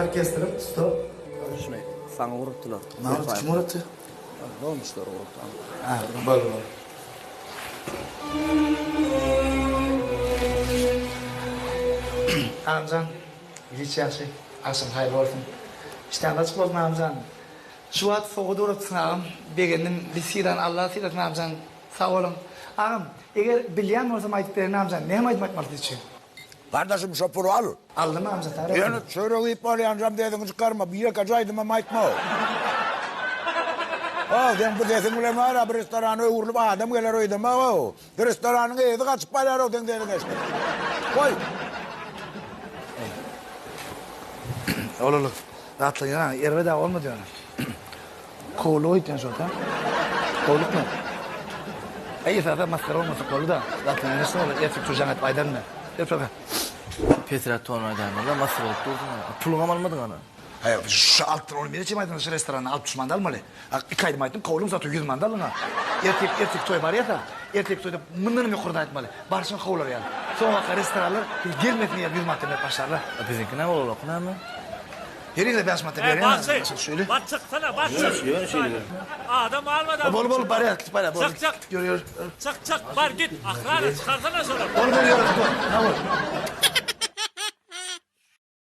orkestrim, stop. Şunay, sana vuruttular. Ne oldu, kim uğrattı? Ne olmuşlar vuruttu? Ha, bol. Amcan, hiç yaxşı. Akşam hayırlı olsun. İşten açık olsun amcan. Şu at soğudu uğratsın ağam. Beğendim, bir siran Allah'a siratın amcan. Sağ olun. Ağam, eğer bilyen olsam ayıp verin amcan. Ne ayıp ayıp için? Kardeşim şoförü al. Aldın mı amca? Tarih Yani söyleyip bağlayanacağım dedin çıkarma. Bir yakacaydım ama ayıtma o. Sen bu desin ulan var bir restoranı uğurlup adam gelir oydu o. Restoranın evde kaçıp paylar o dedin işte. Koy. Olur. Rahatlayın ha. Yerve daha olmadı yani. Kolu oydu zaten. Koluk mu? İyi zaten maskara olmasa kolu da. Zaten nasıl olur? Erkek çocuğun et aydan mı? Yapalım. Petra tonaydan da masır oldu. Pulunu almadın ana. Hayır, şu altın onu bir aydan şu restoranı 60 mandal mı? 2 aydım aydım, kolum zaten 100 mandal mı? Erkek toy var ya da, erkek toyda mından mı kurdan etmeli? Barışın kovlar yani. Sonra restoranlar gelmedi ya 100 mandal başlarlar. Bizimki ne olur okuna mı? Yeriyle 5 mandal verin. Basri, Şöyle. bak çıksana, bak çık. Adam almadan. Bol bari git bari. Çık. Yürü. Çık, var git. Akrarı çıkarsana sonra. Bol yürü. Ne olur.